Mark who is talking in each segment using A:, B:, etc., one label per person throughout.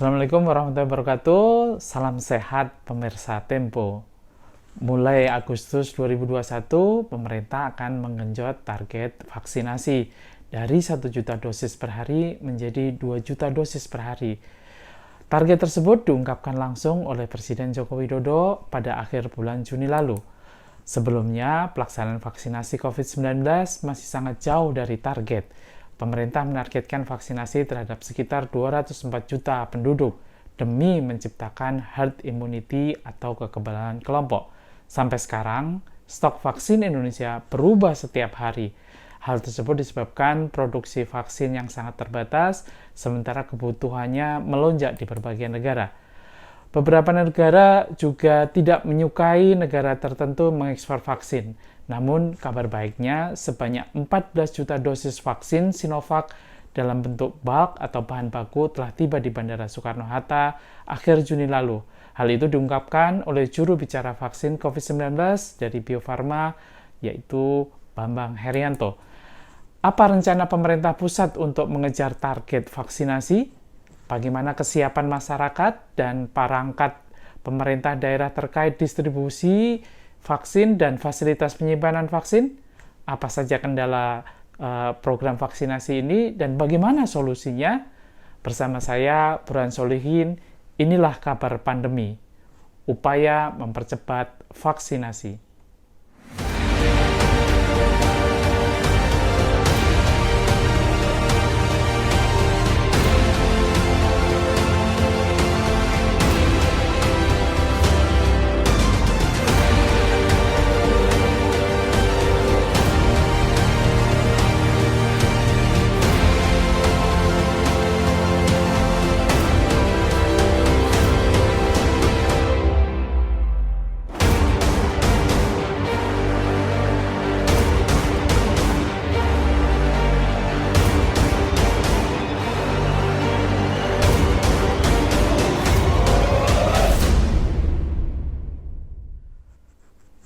A: Assalamualaikum warahmatullahi wabarakatuh. Salam sehat pemirsa Tempo. Mulai Agustus 2021, pemerintah akan menggenjot target vaksinasi dari 1 juta dosis per hari menjadi 2 juta dosis per hari. Target tersebut diungkapkan langsung oleh Presiden Joko Widodo pada akhir bulan Juni lalu. Sebelumnya, pelaksanaan vaksinasi COVID-19 masih sangat jauh dari target. Pemerintah menargetkan vaksinasi terhadap sekitar 204 juta penduduk demi menciptakan herd immunity atau kekebalan kelompok. Sampai sekarang, stok vaksin Indonesia berubah setiap hari. Hal tersebut disebabkan produksi vaksin yang sangat terbatas, sementara kebutuhannya melonjak di berbagai negara. Beberapa negara juga tidak menyukai negara tertentu mengekspor vaksin. Namun, kabar baiknya sebanyak 14 juta dosis vaksin Sinovac dalam bentuk bulk atau bahan baku telah tiba di Bandara Soekarno-Hatta akhir Juni lalu. Hal itu diungkapkan oleh juru bicara vaksin COVID-19 dari Bio Farma, yaitu Bambang Herianto. Apa rencana pemerintah pusat untuk mengejar target vaksinasi? Bagaimana kesiapan masyarakat dan perangkat pemerintah daerah terkait distribusi vaksin dan fasilitas penyimpanan vaksin? Apa saja kendala program vaksinasi ini dan bagaimana solusinya? Bersama saya, Burhan Solihin, inilah kabar pandemi, upaya mempercepat vaksinasi.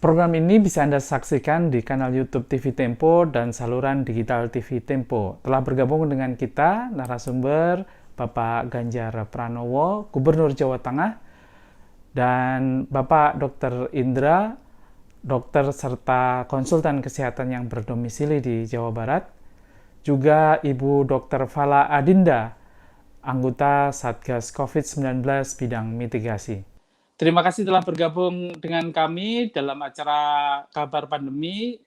A: Program ini bisa Anda saksikan di kanal YouTube TV Tempo dan saluran digital TV Tempo. Telah bergabung dengan kita narasumber Bapak Ganjar Pranowo, Gubernur Jawa Tengah, dan Bapak Dr. Indra, dokter serta konsultan kesehatan yang berdomisili di Jawa Barat, juga Ibu Dr. Fala Adinda, anggota Satgas COVID-19 bidang mitigasi. Terima kasih telah bergabung dengan kami dalam acara Kabar Pandemi.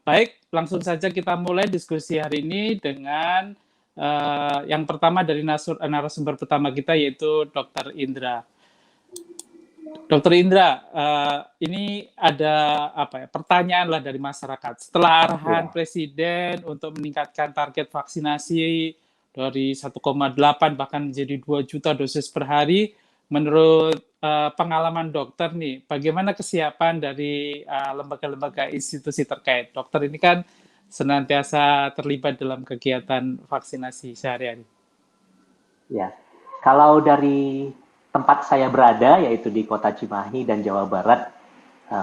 A: Baik, langsung saja kita mulai diskusi hari ini dengan yang pertama dari narasumber pertama kita, yaitu Dr. Indra. Dr. Indra, ini ada pertanyaan lah dari masyarakat. Setelah arahan Presiden untuk meningkatkan target vaksinasi dari 1,8 bahkan menjadi 2 juta dosis per hari, menurut pengalaman dokter nih, bagaimana kesiapan dari lembaga-lembaga institusi terkait? Dokter ini kan senantiasa terlibat dalam kegiatan vaksinasi sehari-hari.
B: Ya, kalau dari tempat saya berada, yaitu di Kota Cimahi dan Jawa Barat,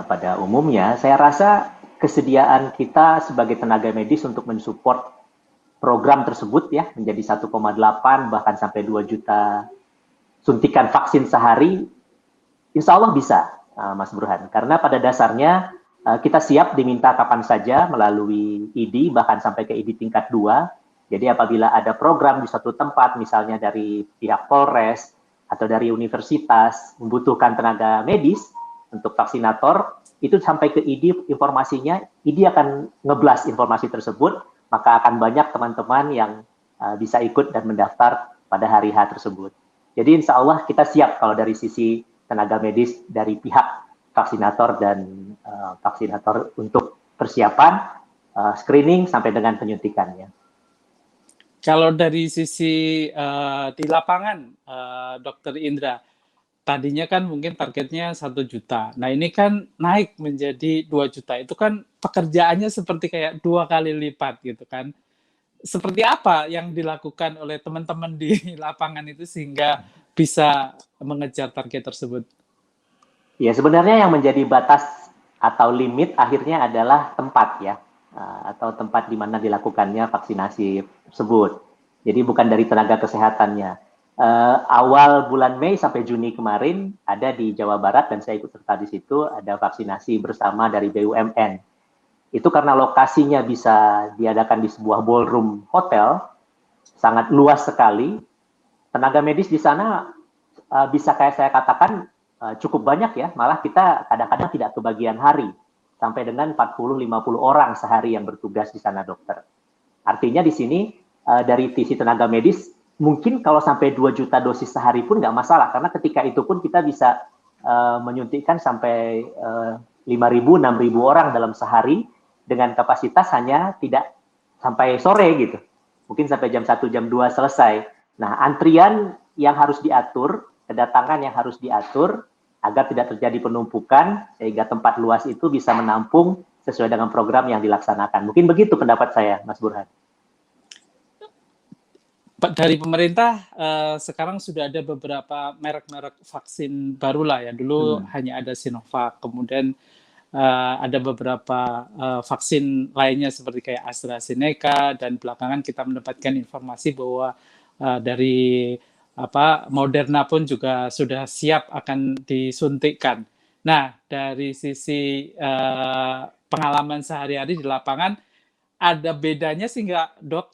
B: pada umumnya, saya rasa kesediaan kita sebagai tenaga medis untuk mensupport program tersebut ya menjadi 1,8 bahkan sampai 2 juta suntikan vaksin sehari, insya Allah bisa, Mas Burhan. Karena pada dasarnya kita siap diminta kapan saja melalui ID, bahkan sampai ke ID tingkat 2. Jadi apabila ada program di suatu tempat, misalnya dari pihak Polres atau dari universitas, membutuhkan tenaga medis untuk vaksinator, itu sampai ke ID informasinya, ID akan ngeblas informasi tersebut, maka akan banyak teman-teman yang bisa ikut dan mendaftar pada hari H tersebut. Jadi insya Allah kita siap kalau dari sisi tenaga medis dari pihak vaksinator dan vaksinator untuk persiapan, screening sampai dengan penyuntikannya.
A: Kalau dari sisi di lapangan, Dr. Indra, tadinya kan mungkin targetnya 1 juta. Nah ini kan naik menjadi 2 juta. Itu kan pekerjaannya seperti kayak 2 kali lipat gitu kan. Seperti apa yang dilakukan oleh teman-teman di lapangan itu sehingga bisa mengejar target tersebut?
B: Ya, sebenarnya yang menjadi batas atau limit akhirnya adalah tempat ya, atau tempat di mana dilakukannya vaksinasi tersebut. Jadi bukan dari tenaga kesehatannya. awal bulan Mei sampai Juni kemarin ada di Jawa Barat dan saya ikut serta di situ, ada vaksinasi bersama dari BUMN. Itu karena lokasinya bisa diadakan di sebuah ballroom hotel, sangat luas sekali. Tenaga medis di sana bisa kayak saya katakan cukup banyak ya, malah kita kadang-kadang tidak kebagian hari, sampai dengan 40-50 orang sehari yang bertugas di sana dokter. Artinya di sini dari sisi tenaga medis, mungkin kalau sampai 2 juta dosis sehari pun nggak masalah, karena ketika itu pun kita bisa menyuntikkan sampai 5.000, 6.000 orang dalam sehari, dengan kapasitas hanya tidak sampai sore gitu. Mungkin sampai jam 1, jam 2 selesai. Nah, antrian yang harus diatur, kedatangan yang harus diatur, agar tidak terjadi penumpukan, sehingga tempat luas itu bisa menampung sesuai dengan program yang dilaksanakan. Mungkin begitu pendapat saya, Mas Burhan.
A: Dari pemerintah sekarang sudah ada beberapa merek-merek vaksin baru lah ya. Dulu hanya ada Sinovac, kemudian ada beberapa vaksin lainnya seperti kayak AstraZeneca, dan belakangan kita mendapatkan informasi bahwa dari Moderna pun juga sudah siap akan disuntikkan. Nah, dari sisi pengalaman sehari-hari di lapangan, ada bedanya sih nggak, Dok?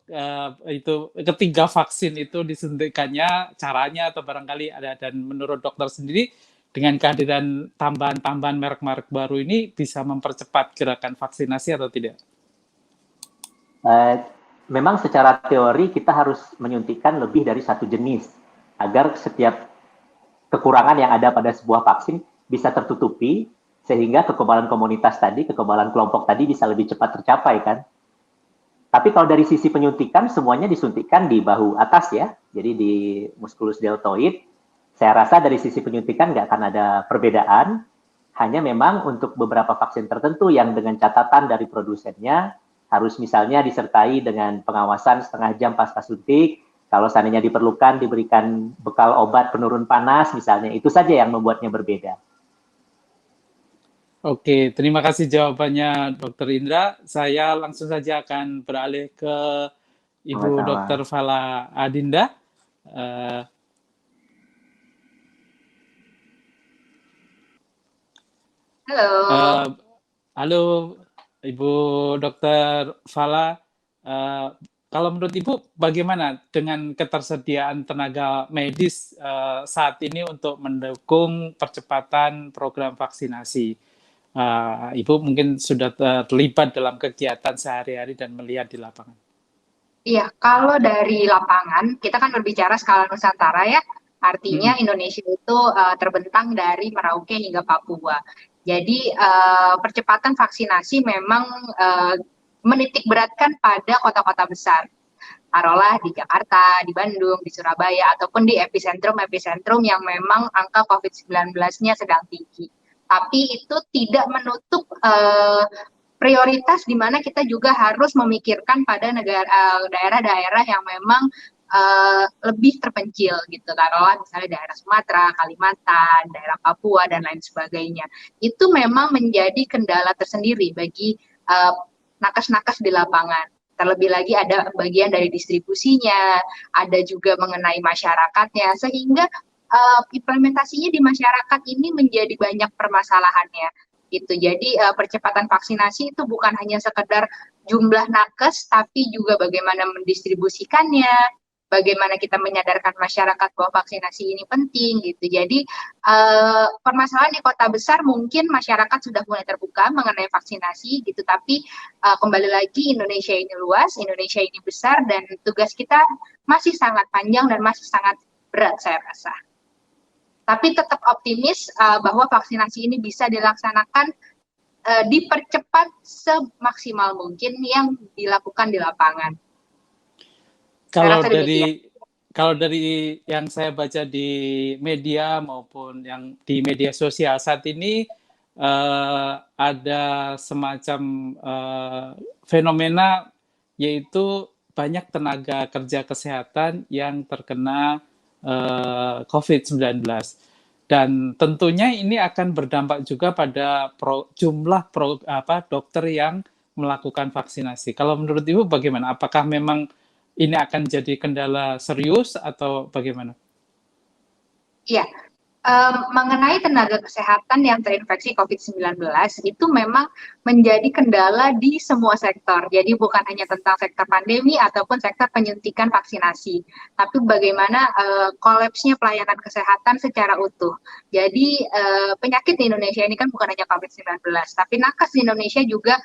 A: Itu ketiga vaksin itu disuntikannya, caranya atau barangkali ada, dan menurut dokter sendiri dengan kehadiran tambahan-tambahan merek-merek baru ini bisa mempercepat gerakan vaksinasi atau tidak?
B: Memang secara teori kita harus menyuntikkan lebih dari satu jenis agar setiap kekurangan yang ada pada sebuah vaksin bisa tertutupi, sehingga kekebalan komunitas tadi, kekebalan kelompok tadi bisa lebih cepat tercapai kan. Tapi kalau dari sisi penyuntikan, semuanya disuntikkan di bahu atas ya, jadi di musculus deltoid. Saya rasa dari sisi penyuntikan nggak akan ada perbedaan, hanya memang untuk beberapa vaksin tertentu yang dengan catatan dari produsennya, harus misalnya disertai dengan pengawasan setengah jam pasca suntik, kalau seandainya diperlukan diberikan bekal obat penurun panas misalnya, itu saja yang membuatnya berbeda.
A: Oke, terima kasih jawabannya Dr. Indra. Saya langsung saja akan beralih ke Ibu Dr.
B: Sama-sama.
A: Fala Adinda. Uh,
C: Halo.
A: Halo, Ibu Dr. Fala. Kalau menurut Ibu, bagaimana dengan ketersediaan tenaga medis saat ini untuk mendukung percepatan program vaksinasi? Ibu mungkin sudah terlibat dalam kegiatan sehari-hari dan melihat di lapangan.
C: Iya, kalau dari lapangan, kita kan berbicara skala Nusantara ya, artinya Indonesia itu terbentang dari Merauke hingga Papua. Jadi percepatan vaksinasi memang menitik beratkan pada kota-kota besar. Taruhlah di Jakarta, di Bandung, di Surabaya, ataupun di epicentrum yang memang angka COVID-19-nya sedang tinggi. Tapi itu tidak menutup prioritas di mana kita juga harus memikirkan pada daerah-daerah yang memang lebih terpencil gitu, taruhlah misalnya daerah Sumatera, Kalimantan, daerah Papua dan lain sebagainya. Itu memang menjadi kendala tersendiri bagi nakes-nakes di lapangan. Terlebih lagi ada bagian dari distribusinya, ada juga mengenai masyarakatnya, sehingga implementasinya di masyarakat ini menjadi banyak permasalahannya. Gitu. Jadi percepatan vaksinasi itu bukan hanya sekedar jumlah nakes, tapi juga bagaimana mendistribusikannya, bagaimana kita menyadarkan masyarakat bahwa vaksinasi ini penting gitu. Jadi permasalahan di kota besar mungkin masyarakat sudah mulai terbuka mengenai vaksinasi gitu, tapi kembali lagi Indonesia ini luas, Indonesia ini besar, dan tugas kita masih sangat panjang dan masih sangat berat saya rasa. Tapi tetap optimis bahwa vaksinasi ini bisa dilaksanakan, dipercepat semaksimal mungkin yang dilakukan di lapangan.
A: Kalau dari yang saya baca di media maupun yang di media sosial saat ini ada semacam fenomena, yaitu banyak tenaga kerja kesehatan yang terkena COVID-19, dan tentunya ini akan berdampak juga pada jumlah dokter yang melakukan vaksinasi. Kalau menurut Ibu bagaimana? Apakah memang ini akan jadi kendala serius atau bagaimana?
C: Iya, mengenai tenaga kesehatan yang terinfeksi COVID-19 itu memang menjadi kendala di semua sektor. Jadi bukan hanya tentang sektor pandemi ataupun sektor penyuntikan vaksinasi, tapi bagaimana kolapsnya pelayanan kesehatan secara utuh. Jadi penyakit di Indonesia ini kan bukan hanya COVID-19, tapi nakes di Indonesia juga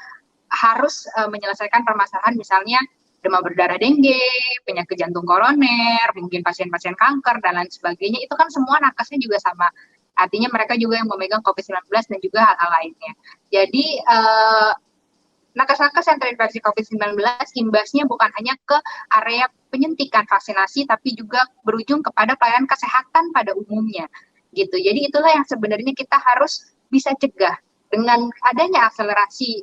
C: harus menyelesaikan permasalahan misalnya demam berdarah dengue, penyakit jantung koroner, mungkin pasien-pasien kanker, dan lain sebagainya, itu kan semua nakesnya juga sama. Artinya mereka juga yang memegang COVID-19 dan juga hal-hal lainnya. Jadi, nakes-nakes yang terinfeksi COVID-19 imbasnya bukan hanya ke area penyuntikan vaksinasi, tapi juga berujung kepada pelayanan kesehatan pada umumnya. Gitu. Jadi itulah yang sebenarnya kita harus bisa cegah. Dengan adanya akselerasi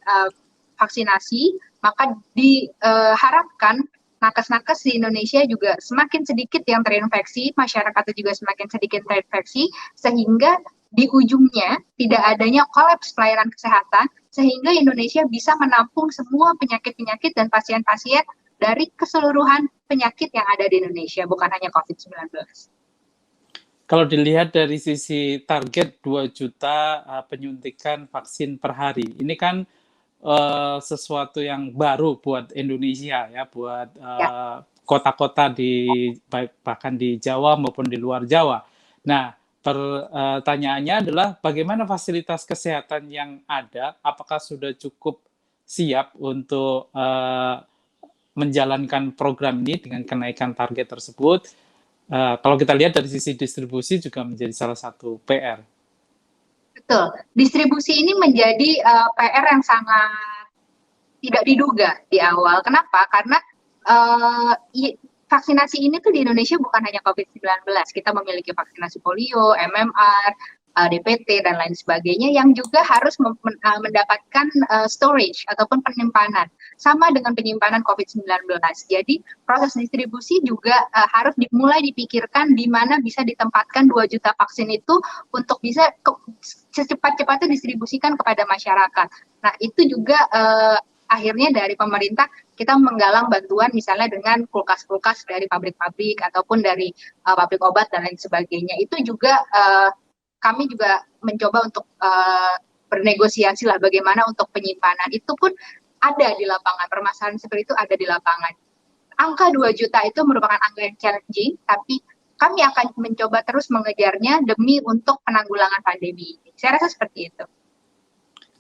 C: vaksinasi, maka diharapkan nakes-nakes di Indonesia juga semakin sedikit yang terinfeksi, masyarakat juga semakin sedikit terinfeksi, sehingga di ujungnya tidak adanya kolaps pelayanan kesehatan, sehingga Indonesia bisa menampung semua penyakit-penyakit dan pasien-pasien dari keseluruhan penyakit yang ada di Indonesia, bukan hanya COVID-19.
A: Kalau dilihat dari sisi target 2 juta penyuntikan vaksin per hari, ini kan sesuatu yang baru buat Indonesia ya, buat
C: Ya.
A: kota-kota bahkan di Jawa maupun di luar Jawa. Nah, pertanyaannya adalah bagaimana fasilitas kesehatan yang ada, apakah sudah cukup siap untuk menjalankan program ini dengan kenaikan target tersebut? Kalau kita lihat dari sisi distribusi juga menjadi salah satu PR.
C: Betul, distribusi ini menjadi PR yang sangat tidak diduga di awal. Kenapa? Karena vaksinasi ini tuh di Indonesia bukan hanya COVID-19. Kita memiliki vaksinasi polio, MMR, DPT, dan lain sebagainya yang juga harus mendapatkan storage ataupun penyimpanan. Sama dengan penyimpanan COVID-19. Jadi proses distribusi juga harus dimulai dipikirkan di mana bisa ditempatkan 2 juta vaksin itu untuk bisa secepat-cepatnya distribusikan kepada masyarakat. Nah, itu juga akhirnya dari pemerintah kita menggalang bantuan misalnya dengan kulkas-kulkas dari pabrik-pabrik ataupun dari pabrik obat dan lain sebagainya. Itu juga kami juga mencoba untuk bernegosiasi lah bagaimana untuk penyimpanan. Itu pun ada di lapangan, permasalahan seperti itu ada di lapangan. Angka 2 juta itu merupakan angka yang challenging, tapi kami akan mencoba terus mengejarnya demi untuk penanggulangan pandemi ini. Saya rasa seperti itu.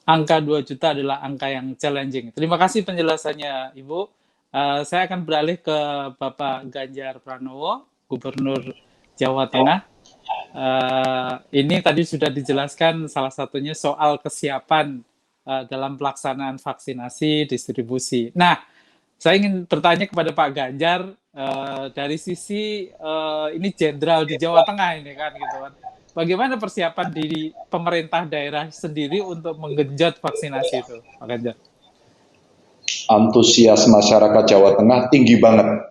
A: Angka 2 juta adalah angka yang challenging. Terima kasih penjelasannya, Ibu. Saya akan beralih ke Bapak Ganjar Pranowo, Gubernur Jawa Tengah. Ini tadi sudah dijelaskan salah satunya soal kesiapan dalam pelaksanaan vaksinasi distribusi. Nah, saya ingin bertanya kepada Pak Ganjar dari sisi ini jenderal di Jawa Tengah ini kan gitu kan. Bagaimana persiapan di pemerintah daerah sendiri untuk menggenjot vaksinasi itu, Pak Ganjar?
D: Antusias masyarakat Jawa Tengah tinggi banget.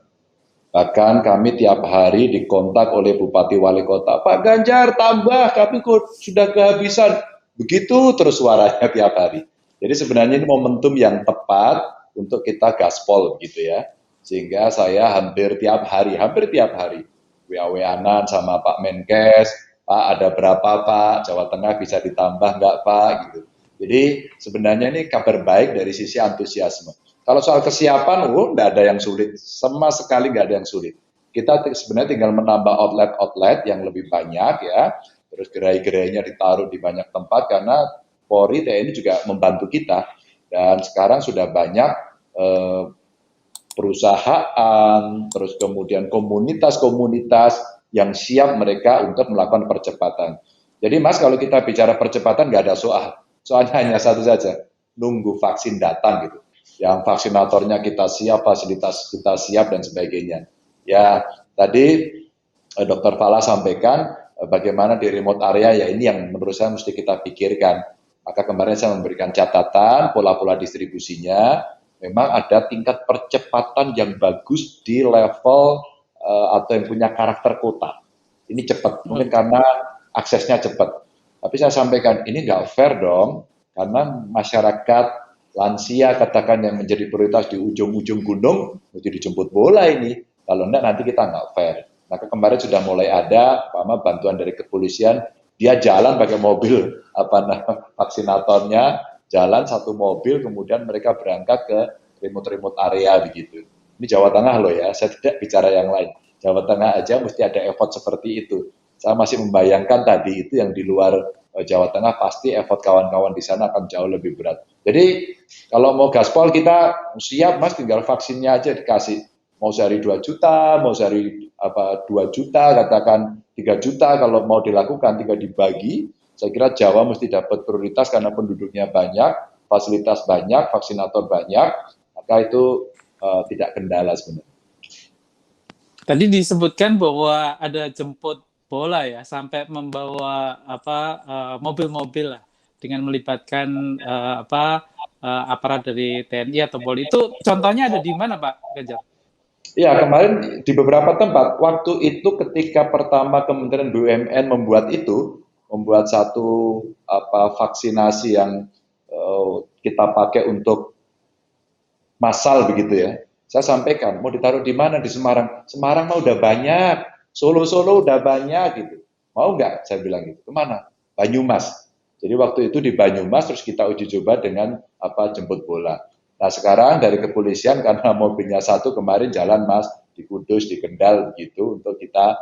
D: Bahkan kami tiap hari dikontak oleh Bupati Wali Kota, Pak Ganjar tambah, kami sudah kehabisan. Begitu terus suaranya tiap hari. Jadi sebenarnya ini momentum yang tepat untuk kita gaspol gitu ya. Sehingga saya hampir tiap hari WA-WA-anan sama Pak Menkes, Pak ada berapa Pak, Jawa Tengah bisa ditambah nggak Pak gitu. Jadi sebenarnya ini kabar baik dari sisi antusiasme. Kalau soal kesiapan, nggak ada yang sulit, sama sekali nggak ada yang sulit. Kita sebenarnya tinggal menambah outlet yang lebih banyak ya, terus gerai-gerainya ditaruh di banyak tempat karena Polri TNI juga membantu kita. Dan sekarang sudah banyak perusahaan, terus kemudian komunitas-komunitas yang siap mereka untuk melakukan percepatan. Jadi Mas, kalau kita bicara percepatan nggak ada soal. Soalnya hanya satu saja, nunggu vaksin datang gitu. Yang vaksinatornya kita siap, fasilitas kita siap, dan sebagainya. Ya, tadi Dr. Fala sampaikan bagaimana di remote area, ya ini yang menurut saya mesti kita pikirkan. Maka kemarin saya memberikan catatan, pola-pola distribusinya, memang ada tingkat percepatan yang bagus di level atau yang punya karakter kota. Ini cepat, mungkin karena aksesnya cepat. Tapi saya sampaikan, ini nggak fair dong, karena masyarakat lansia katakan yang menjadi prioritas di ujung-ujung gunung, mesti dijemput bola ini. Kalau enggak nanti kita nggak fair. Maka kemarin sudah mulai ada bantuan dari kepolisian, dia jalan pakai mobil vaksinatornya, jalan satu mobil, kemudian mereka berangkat ke remote area begitu. Ini Jawa Tengah loh ya, saya tidak bicara yang lain. Jawa Tengah aja mesti ada effort seperti itu. Saya masih membayangkan tadi itu yang di luar Jawa Tengah pasti effort kawan-kawan di sana akan jauh lebih berat. Jadi kalau mau gaspol kita siap Mas, tinggal vaksinnya aja dikasih. Mau sehari 2 juta, mau sehari 2 juta, katakan 3 juta, kalau mau dilakukan tinggal dibagi. Saya kira Jawa mesti dapat prioritas karena penduduknya banyak, fasilitas banyak, vaksinator banyak, maka itu tidak kendala sebenarnya.
A: Tadi disebutkan bahwa ada jemput bola ya, sampai membawa mobil-mobil lah dengan melibatkan aparat dari TNI atau Polri. Itu contohnya ada di mana Pak Ganjar?
D: Ya, kemarin di beberapa tempat. Waktu itu ketika pertama Kementerian BUMN membuat satu vaksinasi yang kita pakai untuk massal begitu ya. Saya sampaikan, mau ditaruh di mana di Semarang? Semarang mah udah banyak, Solo udah banyak gitu. Mau nggak? Saya bilang gitu. Kemana? Banyumas. Jadi waktu itu di Banyumas terus kita uji coba dengan jemput bola. Nah sekarang dari kepolisian karena mobilnya satu kemarin jalan Mas di Kudus, di Kendal begitu untuk kita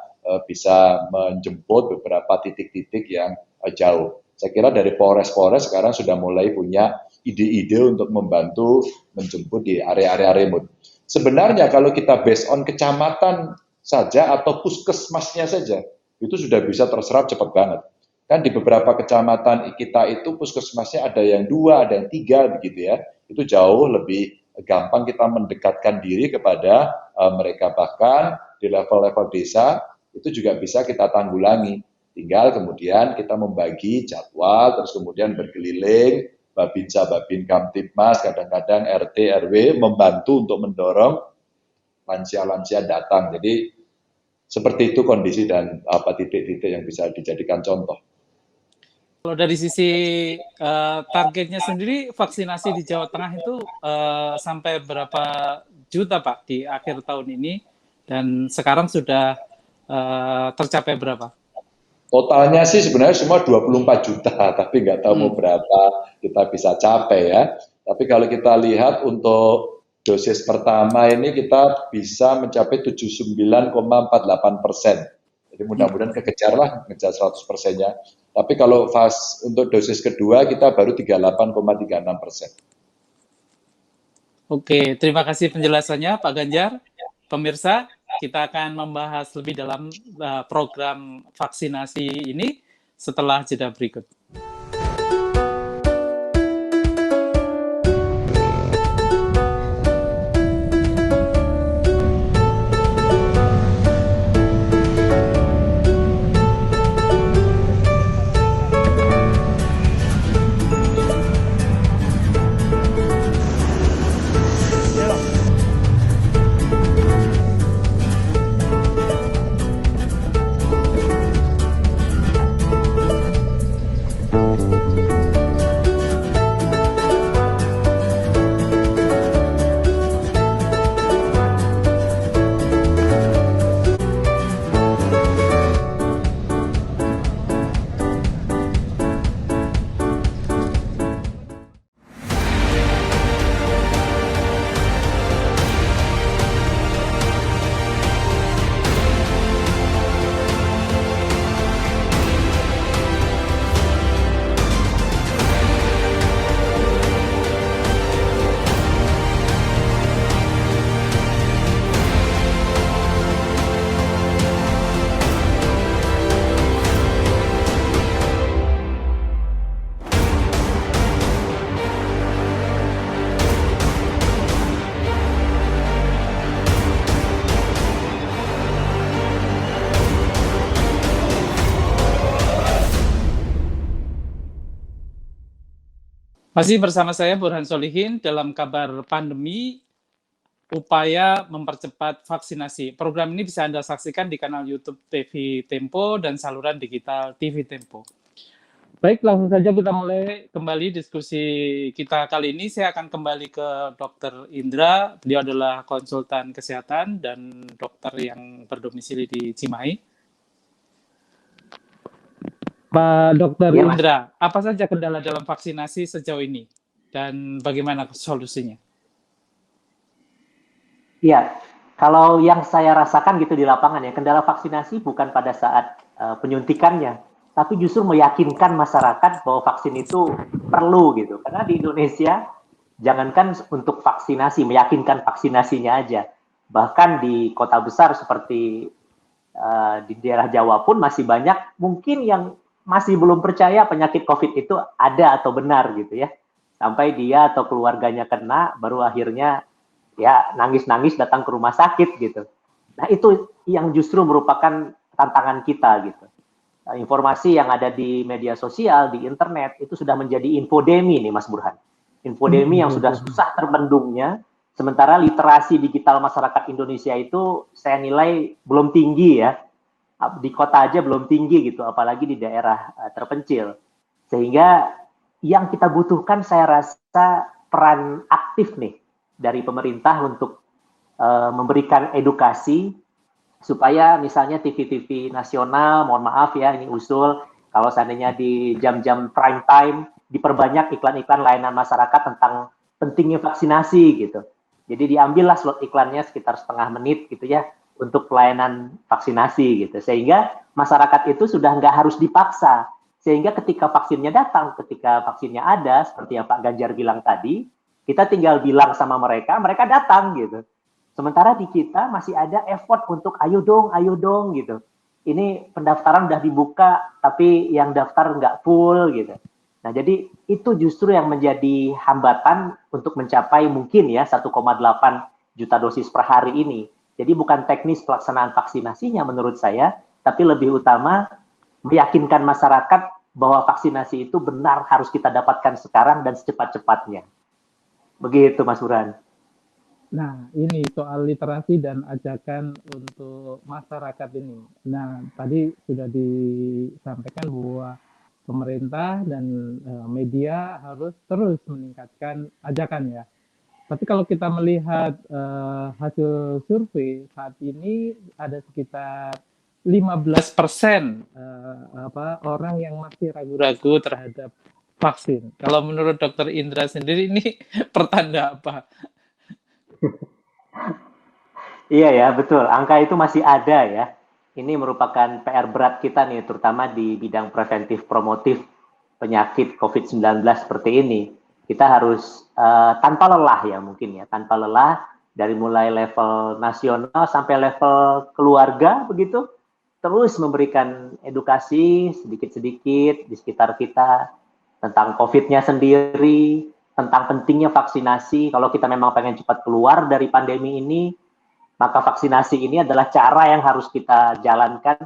D: bisa menjemput beberapa titik-titik yang jauh. Saya kira dari Polres sekarang sudah mulai punya ide-ide untuk membantu menjemput di area-area remote. Sebenarnya kalau kita based on kecamatan saja atau puskesmasnya saja, itu sudah bisa terserap cepat banget. Kan di beberapa kecamatan kita itu puskesmasnya ada yang 2, ada yang 3 begitu ya. Itu jauh lebih gampang kita mendekatkan diri kepada mereka. Bahkan di level-level desa itu juga bisa kita tanggulangi. Tinggal kemudian kita membagi jadwal, terus kemudian berkeliling, Babinsa, Babin Kamtibmas, kadang-kadang RT, RW membantu untuk mendorong lansia-lansia datang. Jadi seperti itu kondisi dan titik-titik yang bisa dijadikan contoh.
A: Kalau dari sisi targetnya sendiri, vaksinasi di Jawa Tengah itu sampai berapa juta Pak di akhir tahun ini, dan sekarang sudah tercapai berapa?
D: Totalnya sih sebenarnya semua 24 juta, tapi nggak tahu mau berapa kita bisa capai ya. Tapi kalau kita lihat untuk dosis pertama ini kita bisa mencapai 79,48%. Jadi mudah-mudahan kekejarlah, ngejar 100%-nya. Tapi kalau untuk dosis kedua kita baru 38,36%.
A: Oke, terima kasih penjelasannya Pak Ganjar. Pemirsa, kita akan membahas lebih dalam program vaksinasi ini setelah jeda berikut. Masih bersama saya Burhan Solihin dalam kabar pandemi, upaya mempercepat vaksinasi. Program ini bisa Anda saksikan di kanal YouTube TV Tempo dan saluran digital TV Tempo. Baik, langsung saja kita mulai kembali diskusi kita kali ini. Saya akan kembali ke Dr. Indra. Beliau adalah konsultan kesehatan dan dokter yang berdomisili di Cimahi. Pak Dr.
B: Iya, Mas.
A: Indra, apa saja kendala dalam vaksinasi sejauh ini dan bagaimana solusinya?
B: Iya, kalau yang saya rasakan gitu di lapangan ya, kendala vaksinasi bukan pada saat penyuntikannya, tapi justru meyakinkan masyarakat bahwa vaksin itu perlu gitu. Karena di Indonesia, jangankan untuk vaksinasi, meyakinkan vaksinasinya aja. Bahkan di kota besar seperti di daerah Jawa pun masih banyak mungkin yang masih belum percaya penyakit COVID itu ada atau benar gitu ya. Sampai dia atau keluarganya kena, baru akhirnya ya nangis-nangis datang ke rumah sakit gitu. Nah itu yang justru merupakan tantangan kita gitu. Informasi yang ada di media sosial, di internet, itu sudah menjadi infodemi nih Mas Burhan. Infodemi yang sudah susah terbendungnya, sementara literasi digital masyarakat Indonesia itu saya nilai belum tinggi ya. Di kota aja belum tinggi gitu, apalagi di daerah terpencil. Sehingga yang kita butuhkan saya rasa peran aktif nih dari pemerintah untuk memberikan edukasi supaya misalnya TV-TV nasional, mohon maaf ya ini usul, kalau seandainya di jam-jam prime time diperbanyak iklan-iklan layanan masyarakat tentang pentingnya vaksinasi gitu. Jadi diambillah slot iklannya sekitar setengah menit gitu ya untuk pelayanan vaksinasi gitu. Sehingga masyarakat itu sudah nggak harus dipaksa. Sehingga ketika vaksinnya datang, ketika vaksinnya ada, seperti yang Pak Ganjar bilang tadi, kita tinggal bilang sama mereka, mereka datang gitu. Sementara di kita masih ada effort untuk ayo dong gitu. Ini pendaftaran udah dibuka, tapi yang daftar nggak full gitu. Nah, jadi itu justru yang menjadi hambatan untuk mencapai mungkin ya 1,8 juta dosis per hari ini. Jadi bukan teknis pelaksanaan vaksinasinya menurut saya, tapi lebih utama meyakinkan masyarakat bahwa vaksinasi itu benar harus kita dapatkan sekarang dan secepat-cepatnya. Begitu Mas Burhan.
A: Nah, ini soal literasi dan ajakan untuk masyarakat ini. Nah, tadi sudah disampaikan bahwa pemerintah dan media harus terus meningkatkan ajakan ya. Tapi kalau kita melihat hasil survei saat ini ada sekitar 15% orang yang masih ragu-ragu terhadap vaksin. Kalau menurut Dokter Indra sendiri ini pertanda apa?
B: Iya ya, betul. Angka itu masih ada ya. Ini merupakan PR berat kita nih, terutama di bidang preventif promotif penyakit COVID-19 seperti ini. Kita harus tanpa lelah ya mungkin ya, tanpa lelah dari mulai level nasional sampai level keluarga begitu, terus memberikan edukasi sedikit-sedikit di sekitar kita tentang COVID-nya sendiri, tentang pentingnya vaksinasi. Kalau kita memang pengen cepat keluar dari pandemi ini, maka vaksinasi ini adalah cara yang harus kita jalankan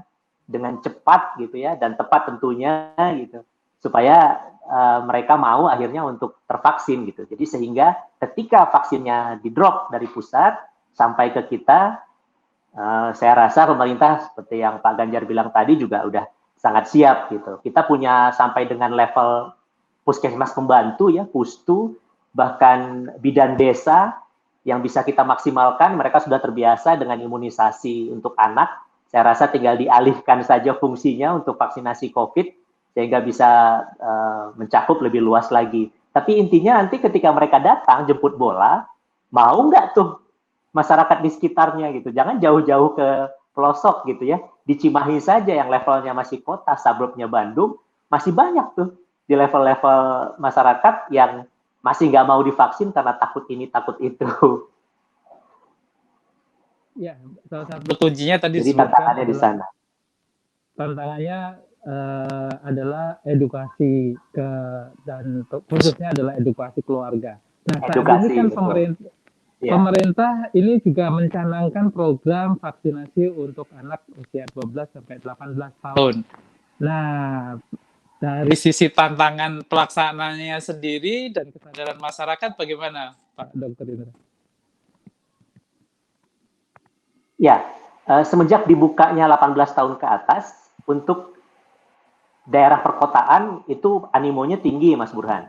B: dengan cepat gitu ya dan tepat tentunya gitu supaya mereka mau akhirnya untuk tervaksin gitu. Jadi sehingga ketika vaksinnya di drop dari pusat sampai ke kita, saya rasa pemerintah seperti yang Pak Ganjar bilang tadi juga udah sangat siap gitu. Kita punya sampai dengan level puskesmas pembantu ya, pustu, bahkan bidan desa yang bisa kita maksimalkan. Mereka sudah terbiasa dengan imunisasi untuk anak. Saya rasa tinggal dialihkan saja fungsinya untuk vaksinasi COVID sehingga bisa mencakup lebih luas lagi. Tapi intinya nanti ketika mereka datang jemput bola, mau nggak tuh masyarakat di sekitarnya gitu. Jangan jauh-jauh ke pelosok gitu ya. Di Cimahi saja yang levelnya masih kota, suburbnya Bandung, masih banyak tuh di level-level masyarakat yang masih nggak mau divaksin karena takut ini, takut itu.
A: Ya, salah satu kuncinya tadi
B: Jadi
A: disebutkan
B: tantangannya di sana.
A: tantangannya adalah edukasi dan khususnya adalah edukasi keluarga. Nah, saat ini kan pemerintah ini juga mencanangkan program vaksinasi untuk anak usia 12 sampai 18 tahun. Nah, dari sisi tantangan pelaksanaannya sendiri dan kesadaran masyarakat bagaimana, Pak Dokter Indra?
B: Ya, semenjak dibukanya 18 tahun ke atas untuk daerah perkotaan itu animonya tinggi, Mas Burhan.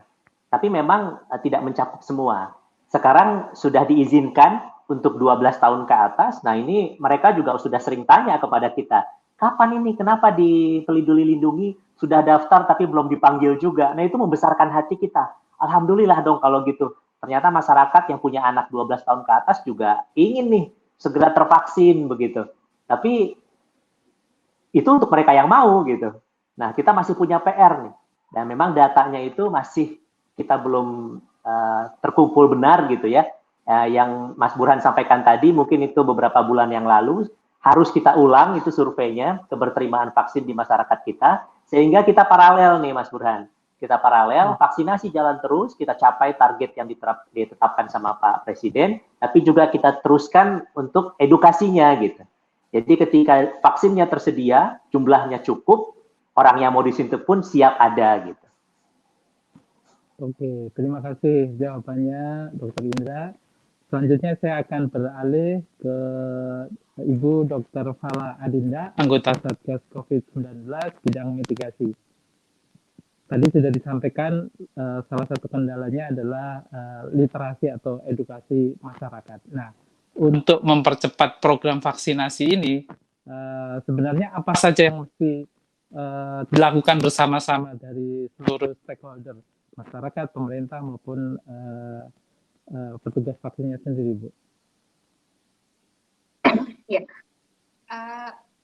B: Tapi memang tidak mencakup semua. Sekarang sudah diizinkan untuk 12 tahun ke atas. Nah, ini mereka juga sudah sering tanya kepada kita, kapan ini, kenapa di Peduli Lindungi sudah daftar tapi belum dipanggil juga. Nah, itu membesarkan hati kita. Alhamdulillah dong kalau gitu. Ternyata masyarakat yang punya anak 12 tahun ke atas juga ingin nih segera tervaksin begitu. Tapi itu untuk mereka yang mau gitu. Nah, kita masih punya PR nih. Dan memang datanya itu masih kita belum terkumpul benar gitu ya. Yang Mas Burhan sampaikan tadi mungkin itu beberapa bulan yang lalu harus kita ulang itu surveinya keberterimaan vaksin di masyarakat kita sehingga kita paralel nih Mas Burhan. Kita paralel, vaksinasi jalan terus, kita capai target yang ditetapkan sama Pak Presiden, tapi juga kita teruskan untuk edukasinya gitu. Jadi ketika vaksinnya tersedia, jumlahnya cukup, orang yang mau disuntik pun siap ada gitu.
A: Oke, terima kasih jawabannya Dr. Indra. Selanjutnya saya akan beralih ke Ibu Dr. Fala Adinda, anggota Satgas COVID-19 bidang mitigasi. Tadi sudah disampaikan salah satu kendalanya adalah literasi atau edukasi masyarakat. Nah, untuk mempercepat program vaksinasi ini, sebenarnya apa saja yang mesti dilakukan bersama-sama dari seluruh stakeholder, masyarakat, pemerintah maupun petugas vaksinnya sendiri, Bu?
C: Ya.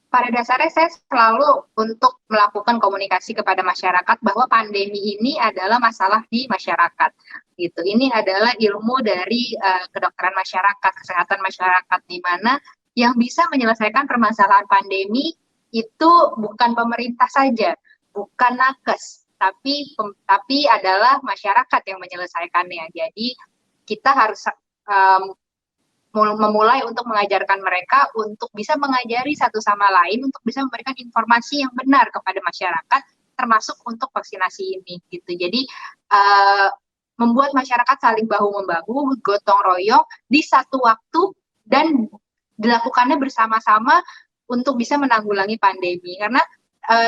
C: Pada dasarnya saya selalu untuk melakukan komunikasi kepada masyarakat bahwa pandemi ini adalah masalah di masyarakat. Gitu. Ini adalah ilmu dari kedokteran masyarakat, kesehatan masyarakat, di mana yang bisa menyelesaikan permasalahan pandemi itu bukan pemerintah saja, bukan nakes, tapi adalah masyarakat yang menyelesaikannya. Jadi kita harus memulai untuk mengajarkan mereka untuk bisa mengajari satu sama lain untuk bisa memberikan informasi yang benar kepada masyarakat termasuk untuk vaksinasi ini gitu. Jadi membuat masyarakat saling bahu-membahu, gotong royong di satu waktu dan dilakukannya bersama-sama untuk bisa menanggulangi pandemi. Karena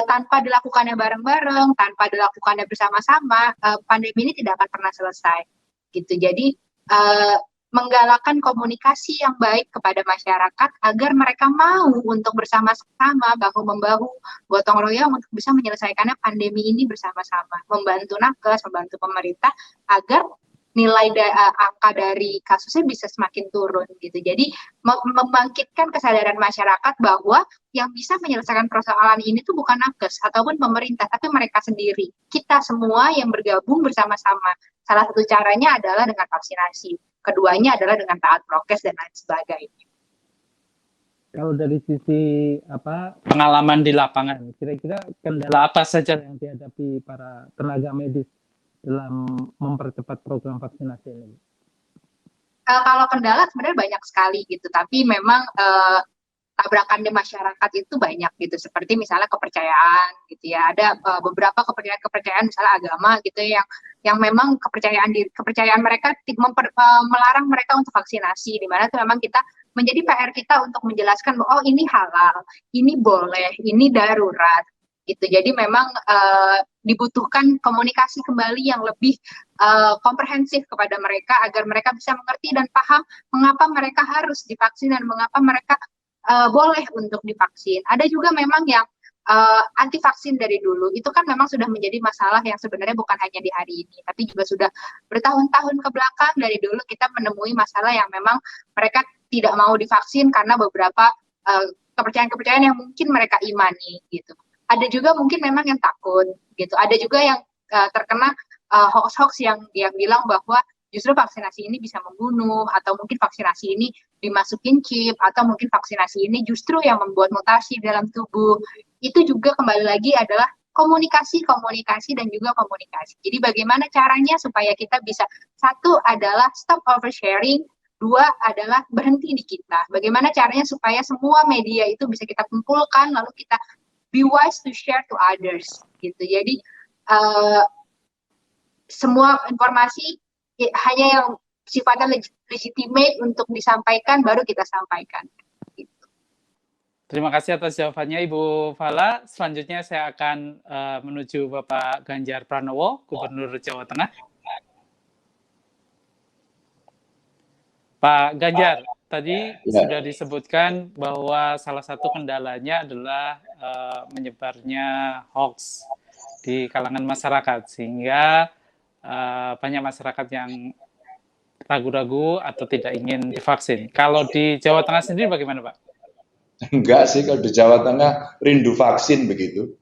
C: tanpa dilakukannya bareng-bareng, tanpa dilakukannya bersama-sama, pandemi ini tidak akan pernah selesai gitu. Jadi menggalakkan komunikasi yang baik kepada masyarakat agar mereka mau untuk bersama-sama, bahu-membahu, gotong royong untuk bisa menyelesaikannya pandemi ini bersama-sama, membantu nakes, membantu pemerintah agar nilai angka dari kasusnya bisa semakin turun gitu. Jadi membangkitkan kesadaran masyarakat bahwa yang bisa menyelesaikan persoalan ini tuh bukan nakes ataupun pemerintah, tapi mereka sendiri. Kita semua yang bergabung bersama-sama. Salah satu caranya adalah dengan vaksinasi. Keduanya adalah dengan taat prokes dan lain sebagainya.
A: Kalau dari sisi pengalaman di lapangan, kira-kira kendala apa saja yang dihadapi para tenaga medis dalam mempercepat program vaksinasi ini?
C: Kalau kendala sebenarnya banyak sekali gitu, tapi memang tabrakan di masyarakat itu banyak gitu, seperti misalnya kepercayaan gitu ya. Ada beberapa kepercayaan misalnya agama gitu yang memang kepercayaan mereka melarang mereka untuk vaksinasi, di mana itu memang kita menjadi PR kita untuk menjelaskan bahwa oh ini halal, ini boleh, ini darurat gitu. Jadi memang dibutuhkan komunikasi kembali yang lebih komprehensif kepada mereka agar mereka bisa mengerti dan paham mengapa mereka harus divaksin dan mengapa mereka boleh untuk divaksin. Ada juga memang yang anti vaksin dari dulu, itu kan memang sudah menjadi masalah yang sebenarnya bukan hanya di hari ini, tapi juga sudah bertahun-tahun ke belakang. Dari dulu kita menemui masalah yang memang mereka tidak mau divaksin karena beberapa kepercayaan-kepercayaan yang mungkin mereka imani gitu. Ada juga mungkin memang yang takut gitu. Ada juga yang terkena hoax-hoax yang bilang bahwa justru vaksinasi ini bisa membunuh, atau mungkin vaksinasi ini dimasukin chip, atau mungkin vaksinasi ini justru yang membuat mutasi dalam tubuh. Itu juga kembali lagi adalah komunikasi dan juga komunikasi. Jadi bagaimana caranya supaya kita bisa, satu adalah stop oversharing, dua adalah berhenti di kita. Bagaimana caranya supaya semua media itu bisa kita kumpulkan, lalu kita be wise to share to others gitu. Jadi semua informasi hanya yang sifatnya legitimate untuk disampaikan baru kita sampaikan. Gitu.
A: Terima kasih atas jawabannya Ibu Fala. Selanjutnya saya akan menuju Bapak Ganjar Pranowo, Gubernur Jawa Tengah. Pak Ganjar, tadi
D: Ya,
A: sudah disebutkan bahwa salah satu kendalanya adalah menyebarnya hoax di kalangan masyarakat, sehingga banyak masyarakat yang ragu-ragu atau tidak ingin divaksin. Kalau di Jawa Tengah sendiri bagaimana, Pak?
D: enggak sih kalau di Jawa Tengah rindu vaksin begitu.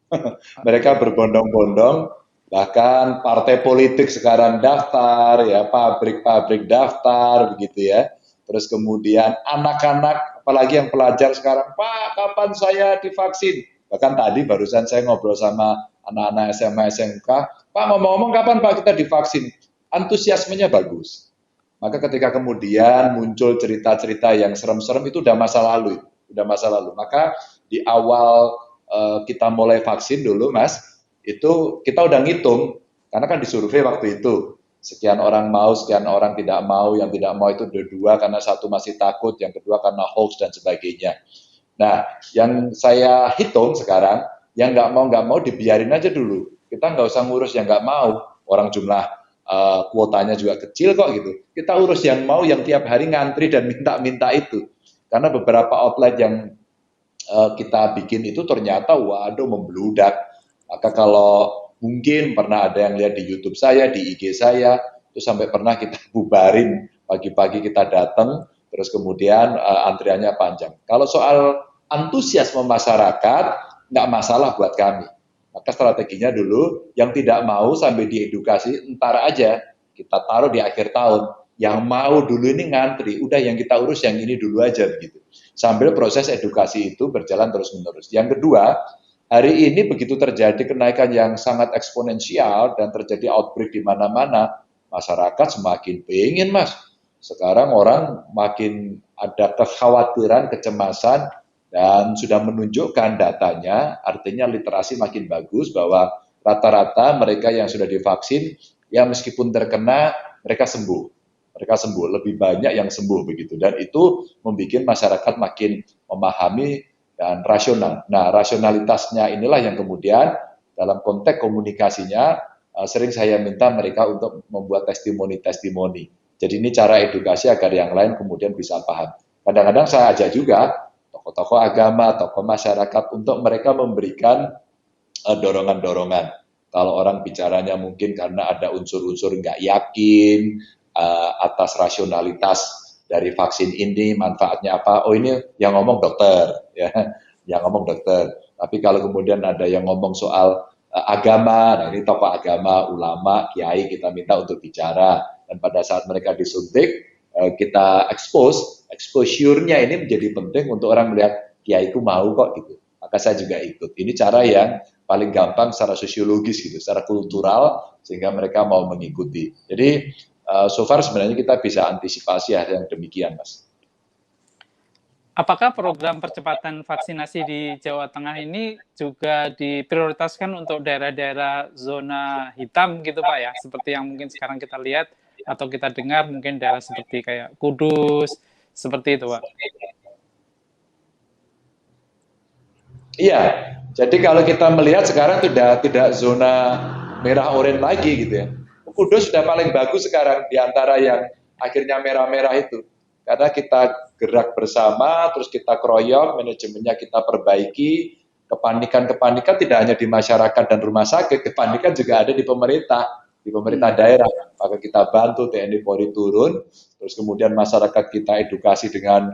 D: Mereka berbondong-bondong, bahkan partai politik sekarang daftar, ya pabrik-pabrik daftar begitu ya. Terus kemudian anak-anak, apalagi yang pelajar sekarang, Pak, kapan saya divaksin? Bahkan tadi barusan saya ngobrol sama anak-anak SMA SMK, Pak ngomong-ngomong kapan Pak kita divaksin? Antusiasmenya bagus. Maka ketika kemudian muncul cerita-cerita yang serem-serem itu udah masa lalu, udah masa lalu. Maka di awal kita mulai vaksin dulu, Mas, itu kita udah ngitung karena kan disurvei waktu itu sekian orang mau, sekian orang tidak mau, yang tidak mau itu ada dua karena satu masih takut, yang kedua karena hoax dan sebagainya. Nah, yang saya hitung sekarang, yang nggak mau dibiarin aja dulu. Kita nggak usah ngurus yang nggak mau. Orang jumlah kuotanya juga kecil kok gitu. Kita urus yang mau, yang tiap hari ngantri dan minta-minta itu. Karena beberapa outlet yang kita bikin itu ternyata waduh membludak. Maka kalau mungkin pernah ada yang lihat di YouTube saya, di IG saya, itu sampai pernah kita bubarin pagi-pagi kita datang, terus kemudian antriannya panjang. Kalau soal antusiasme masyarakat, nggak masalah buat kami. Maka strateginya dulu, yang tidak mau sampai diedukasi, entar aja kita taruh di akhir tahun. Yang mau dulu ini ngantri, udah yang kita urus yang ini dulu aja begitu. Sambil proses edukasi itu berjalan terus-menerus. Yang kedua, hari ini begitu terjadi kenaikan yang sangat eksponensial dan terjadi outbreak di mana-mana, masyarakat semakin pengen, Mas. Sekarang orang makin ada kekhawatiran, kecemasan, dan sudah menunjukkan datanya, artinya literasi makin bagus bahwa rata-rata mereka yang sudah divaksin, ya meskipun terkena, mereka sembuh. Mereka sembuh, lebih banyak yang sembuh begitu. Dan itu membuat masyarakat makin memahami dan rasional. Nah, rasionalitasnya inilah yang kemudian dalam konteks komunikasinya sering saya minta mereka untuk membuat testimoni-testimoni. Jadi ini cara edukasi agar yang lain kemudian bisa paham. Kadang-kadang saya ajak juga tokoh-tokoh agama, tokoh masyarakat untuk mereka memberikan dorongan-dorongan. Kalau orang bicaranya mungkin karena ada unsur-unsur nggak yakin atas rasionalitas dari vaksin ini, manfaatnya apa? Oh ini yang ngomong dokter, ya, yang ngomong dokter. Tapi kalau kemudian ada yang ngomong soal agama, nah ini tokoh agama, ulama, kiai kita minta untuk bicara. Dan pada saat mereka disuntik, kita exposure-nya ini menjadi penting untuk orang melihat kiaiku mau kok gitu. Maka saya juga ikut. Ini cara yang paling gampang secara sosiologis gitu, secara kultural sehingga mereka mau mengikuti. Jadi so far sebenarnya kita bisa antisipasi hal yang demikian, Mas.
A: Apakah program percepatan vaksinasi di Jawa Tengah ini juga diprioritaskan untuk daerah-daerah zona hitam gitu Pak ya? Seperti yang mungkin sekarang kita lihat atau kita dengar mungkin daerah seperti kayak Kudus, seperti itu Pak.
D: Iya, jadi kalau kita melihat sekarang tidak zona merah oranye lagi gitu ya. Kudus sudah paling bagus sekarang di antara yang akhirnya merah-merah itu. Karena kita gerak bersama, terus kita kroyok, manajemennya kita perbaiki, kepanikan-kepanikan tidak hanya di masyarakat dan rumah sakit, kepanikan juga ada di pemerintah daerah. Maka kita bantu TNI Polri turun, terus kemudian masyarakat kita edukasi dengan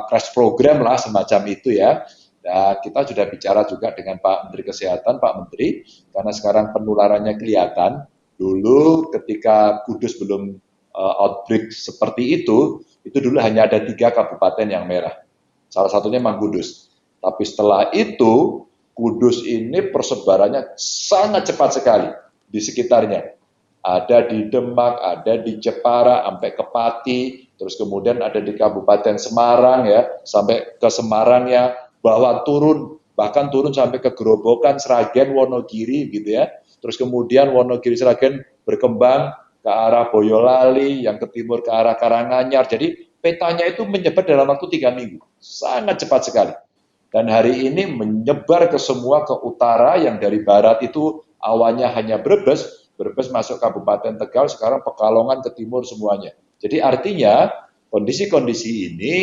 D: crash program lah semacam itu ya. Dan kita sudah bicara juga dengan Pak Menteri Kesehatan, Pak Menteri, karena sekarang penularannya kelihatan. Dulu ketika Kudus belum outbreak seperti itu dulu hanya ada 3 kabupaten yang merah. Salah satunya memang Kudus. Tapi setelah itu, Kudus ini persebarannya sangat cepat sekali di sekitarnya. Ada di Demak, ada di Jepara, sampai ke Pati, terus kemudian ada di Kabupaten Semarang ya, sampai ke Semarangnya, bahwa bahkan turun sampai ke Gerobokan, Sragen, Wonogiri gitu ya. Terus kemudian Wonogiri, Sragen berkembang ke arah Boyolali, yang ke timur ke arah Karanganyar. Jadi petanya itu menyebar dalam waktu 3 minggu. Sangat cepat sekali. Dan hari ini menyebar ke semua, ke utara, yang dari barat itu awalnya hanya Brebes, Brebes masuk Kabupaten Tegal, sekarang Pekalongan ke timur semuanya. Jadi artinya kondisi-kondisi ini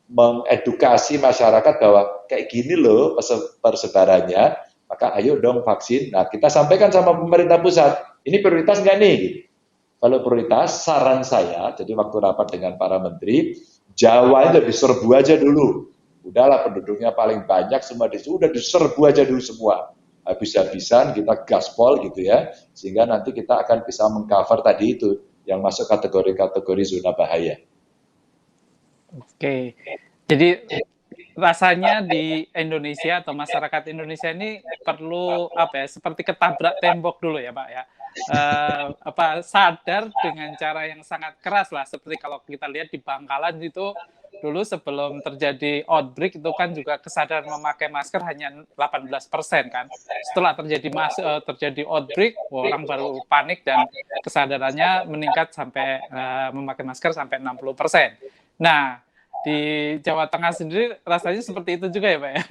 D: mengedukasi masyarakat bahwa kayak gini loh persebarannya, maka ayo dong vaksin. Nah, kita sampaikan sama pemerintah pusat, ini prioritas nggak nih? Gitu. Kalau prioritas, saran saya, jadi waktu rapat dengan para menteri, Jawa itu diserbu aja dulu. Udahlah, penduduknya paling banyak, semua udah diserbu aja dulu semua. Habis-habisan kita gaspol gitu ya, sehingga nanti kita akan bisa mengcover tadi itu, yang masuk kategori-kategori zona bahaya.
A: Oke, jadi rasanya di Indonesia atau masyarakat Indonesia ini perlu seperti ketabrak tembok dulu ya Pak ya, sadar dengan cara yang sangat keras lah, seperti kalau kita lihat di Bangkalan itu dulu sebelum terjadi outbreak itu kan juga kesadaran memakai masker hanya 18% kan. Setelah terjadi outbreak, orang baru panik dan kesadarannya meningkat sampai memakai masker sampai 60%. Nah, di Jawa Tengah sendiri rasanya seperti itu juga ya Pak ya?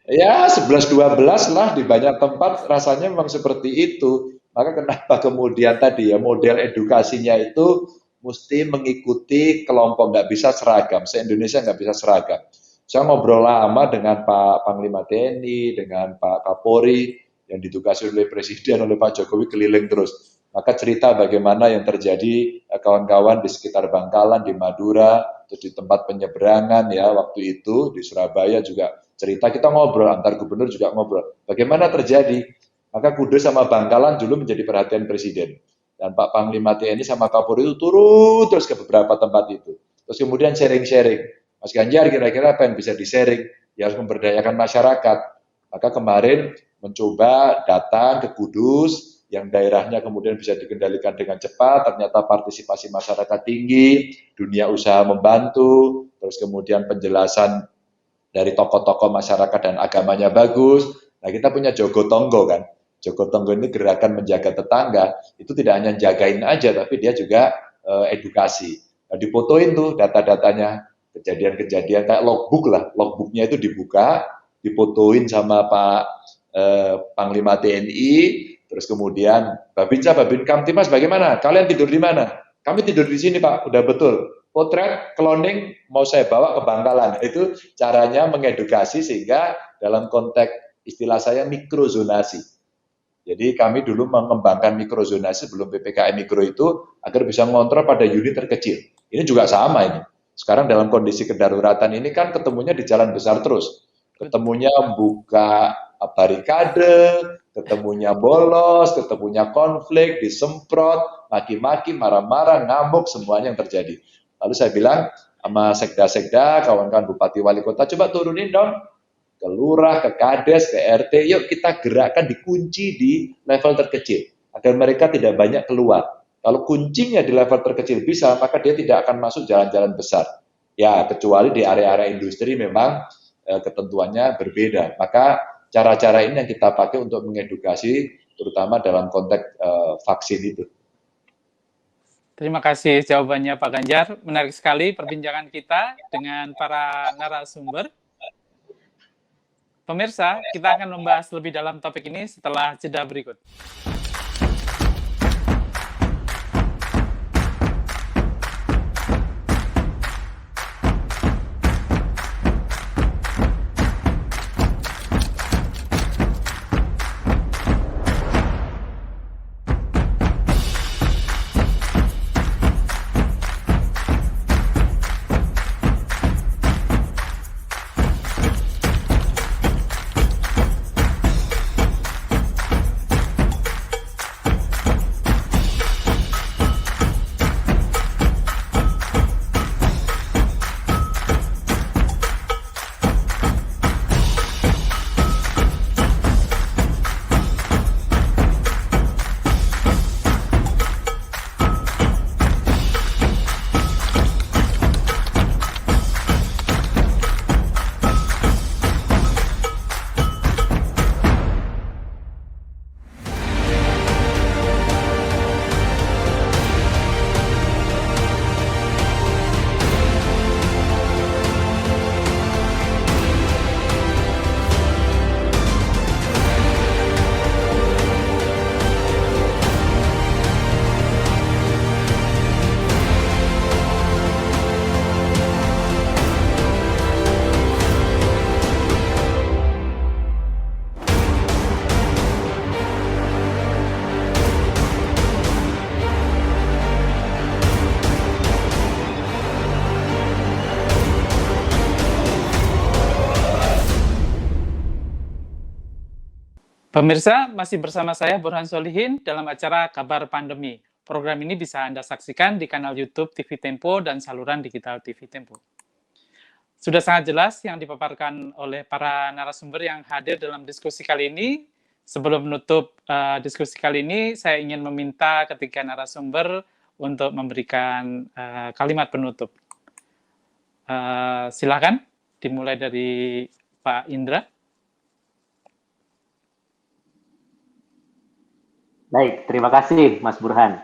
D: Ya 11-12 lah, di banyak tempat rasanya memang seperti itu. Maka kenapa kemudian tadi ya model edukasinya itu mesti mengikuti kelompok, nggak bisa seragam, se-Indonesia nggak bisa seragam. Saya ngobrol lama dengan Pak Panglima TNI, dengan Pak Kapolri, yang ditugasi oleh Presiden, oleh Pak Jokowi keliling terus. Maka cerita bagaimana yang terjadi kawan-kawan di sekitar Bangkalan, di Madura, atau di tempat penyeberangan ya waktu itu, di Surabaya juga cerita, kita ngobrol, antar gubernur juga ngobrol. Bagaimana terjadi? Maka Kudus sama Bangkalan dulu menjadi perhatian Presiden. Dan Pak Panglima TNI sama Kapolri itu turun terus ke beberapa tempat itu. Terus kemudian sharing-sharing. Mas Ganjar kira-kira apa yang bisa di-sharing? Ya harus memberdayakan masyarakat. Maka kemarin mencoba datang ke Kudus, yang daerahnya kemudian bisa dikendalikan dengan cepat, ternyata partisipasi masyarakat tinggi, dunia usaha membantu, terus kemudian penjelasan dari tokoh-tokoh masyarakat dan agamanya bagus. Nah, kita punya Jogotongo kan. Jogotongo ini gerakan menjaga tetangga, itu tidak hanya jagain aja, tapi dia juga edukasi. Nah, difotoin tuh data-datanya, kejadian-kejadian kayak logbook lah, logbooknya itu dibuka, difotoin sama Pak Panglima TNI, terus kemudian Babinsa, Babinkamtimas bagaimana? Kalian tidur di mana? Kami tidur di sini Pak, udah betul. Potret, cloning mau saya bawa ke Bangkalan. Itu caranya mengedukasi sehingga dalam konteks istilah saya mikrozonasi. Jadi kami dulu mengembangkan mikrozonasi sebelum PPKM Mikro itu agar bisa ngontrol pada unit terkecil. Ini juga sama ini. Sekarang dalam kondisi kedaruratan ini kan ketemunya di jalan besar terus. Ketemunya buka barikade, ketemunya bolos, ketemunya konflik, disemprot, maki-maki, marah-marah, ngamuk, semuanya yang terjadi. Lalu saya bilang sama sekda-sekda, kawan-kawan bupati wali kota, coba turunin dong ke lurah, ke kades, ke RT, yuk kita gerakkan dikunci di level terkecil, agar mereka tidak banyak keluar. Kalau kuncinya di level terkecil bisa, maka dia tidak akan masuk jalan-jalan besar. Ya, kecuali di area-area industri memang ketentuannya berbeda. Maka cara-cara ini yang kita pakai untuk mengedukasi, terutama dalam konteks vaksin itu.
A: Terima kasih jawabannya Pak Ganjar. Menarik sekali perbincangan kita dengan para narasumber. Pemirsa, kita akan membahas lebih dalam topik ini setelah jeda berikut. Pemirsa, masih bersama saya Burhan Solihin dalam acara Kabar Pandemi. Program ini bisa Anda saksikan di kanal YouTube TV Tempo dan saluran digital TV Tempo. Sudah sangat jelas yang dipaparkan oleh para narasumber yang hadir dalam diskusi kali ini. Sebelum menutup diskusi kali ini, saya ingin meminta ketiga narasumber untuk memberikan kalimat penutup. Silakan, dimulai dari Pak Indra.
B: Baik, terima kasih Mas Burhan.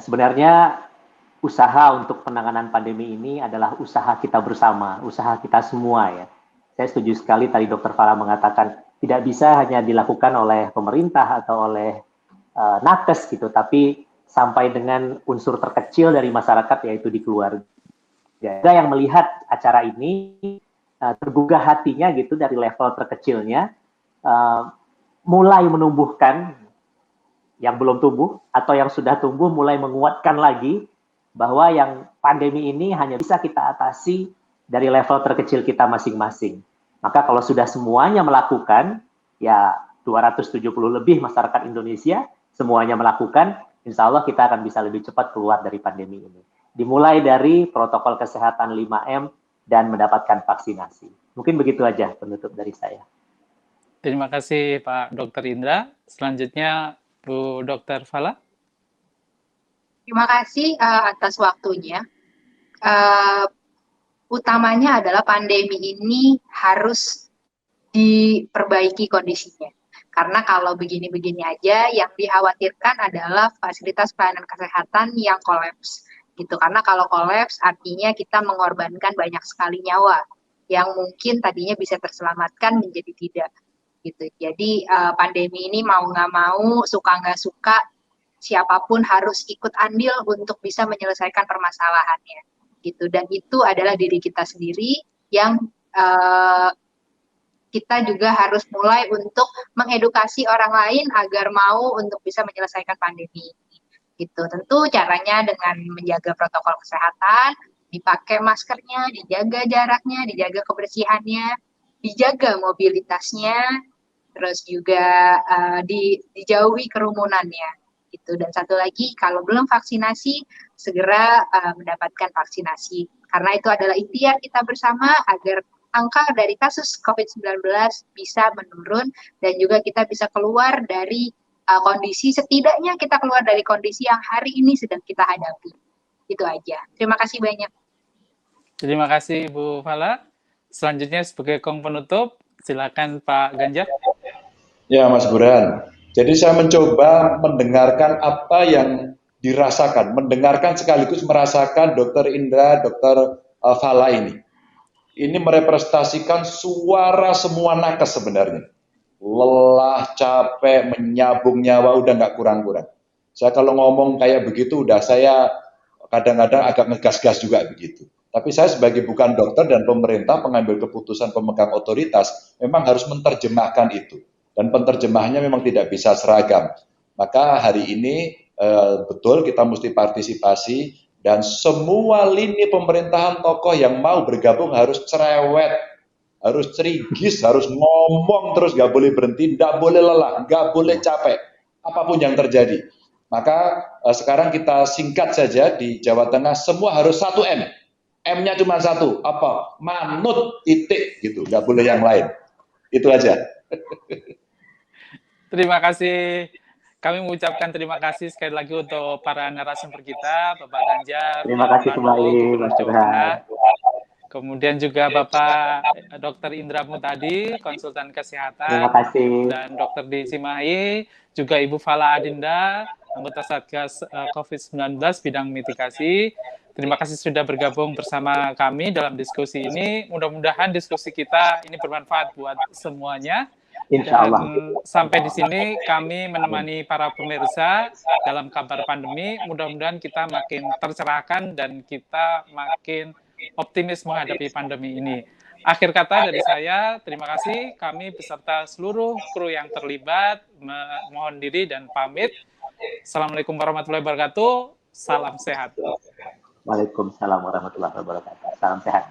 B: Sebenarnya usaha untuk penanganan pandemi ini adalah usaha kita bersama, usaha kita semua ya. Saya setuju sekali tadi Dr. Farah mengatakan tidak bisa hanya dilakukan oleh pemerintah atau oleh nakes gitu, tapi sampai dengan unsur terkecil dari masyarakat yaitu di keluarga. Yang melihat acara ini tergugah hatinya gitu dari level terkecilnya, mulai menumbuhkan yang belum tumbuh atau yang sudah tumbuh mulai menguatkan lagi bahwa yang pandemi ini hanya bisa kita atasi dari level terkecil kita masing-masing. Maka kalau sudah semuanya melakukan, ya 270 lebih masyarakat Indonesia semuanya melakukan, insya Allah kita akan bisa lebih cepat keluar dari pandemi ini. Dimulai dari protokol kesehatan 5M dan mendapatkan vaksinasi. Mungkin begitu aja penutup dari saya.
A: Terima kasih Pak Dr. Indra. Selanjutnya Bu Dr. Fala.
C: Terima kasih atas waktunya. Utamanya adalah pandemi ini harus diperbaiki kondisinya. Karena kalau begini-begini aja, yang dikhawatirkan adalah fasilitas pelayanan kesehatan yang kolaps. Gitu. Karena kalau kolaps artinya kita mengorbankan banyak sekali nyawa yang mungkin tadinya bisa terselamatkan menjadi tidak. Gitu. Jadi pandemi ini mau nggak mau, suka nggak suka, siapapun harus ikut andil untuk bisa menyelesaikan permasalahannya. Gitu. Dan itu adalah diri kita sendiri yang kita juga harus mulai untuk mengedukasi orang lain agar mau untuk bisa menyelesaikan pandemi ini. Gitu. Tentu caranya dengan menjaga protokol kesehatan, dipakai maskernya, dijaga jaraknya, dijaga kebersihannya, dijaga mobilitasnya, terus juga dijauhi kerumunannya gitu. Dan satu lagi, kalau belum vaksinasi segera mendapatkan vaksinasi karena itu adalah ikhtiar kita bersama agar angka dari kasus COVID-19 bisa menurun dan juga kita bisa keluar dari kondisi, setidaknya kita keluar dari kondisi yang hari ini sedang kita hadapi. Itu aja. Terima kasih banyak.
A: Terima kasih Bu Fala. Selanjutnya sebagai kong penutup, silakan Pak Ganjar.
D: Ya, Mas Burhan. Jadi saya mencoba mendengarkan apa yang dirasakan, mendengarkan sekaligus merasakan Dr. Indra, Dr. Fala ini. Ini merepresentasikan suara semua nakes sebenarnya. Lelah, capek, menyabung nyawa, udah nggak kurang-kurang. Saya kalau ngomong kayak begitu, udah saya kadang-kadang agak ngegas-gas juga begitu. Tapi saya sebagai bukan dokter dan pemerintah pengambil keputusan pemegang otoritas, memang harus menerjemahkan itu. Dan penerjemahannya memang tidak bisa seragam. Maka hari ini betul kita mesti partisipasi dan semua lini pemerintahan tokoh yang mau bergabung harus cerewet, harus cerigis, harus ngomong terus, nggak boleh berhenti, nggak boleh lelah, nggak boleh capek, apapun yang terjadi. Maka sekarang kita singkat saja di Jawa Tengah, semua harus 1M. M-nya cuma satu, apa? Manut, titik, gitu, nggak boleh yang lain. Itu aja.
A: Terima kasih. Kami mengucapkan terima kasih sekali lagi untuk para narasumber kita, Bapak Ganjar,
B: Terima
A: Pak
B: kasih
A: Pranowo,
B: kembali,
A: Gubernur
B: Mas
A: Jawa
B: Burhan.
A: Tengah. Kemudian juga Bapak Dr. Indra Mutadi, konsultan
B: Terima
A: kesehatan,
B: kasih.
A: dan Dr. D. Cimahi, juga Ibu Fala Adinda, anggota Satgas COVID-19 bidang mitigasi. Terima kasih sudah bergabung bersama kami dalam diskusi ini. Mudah-mudahan diskusi kita ini bermanfaat buat semuanya.
B: Insya Allah.
A: Dan sampai di sini kami menemani para pemirsa dalam kabar pandemi. Mudah-mudahan kita makin tercerahkan dan kita makin optimis menghadapi pandemi ini. Akhir kata dari saya, terima kasih. Kami beserta seluruh kru yang terlibat mohon diri dan pamit. Assalamualaikum warahmatullahi wabarakatuh. Salam sehat.
B: Waalaikumsalam warahmatullahi wabarakatuh. Salam sehat.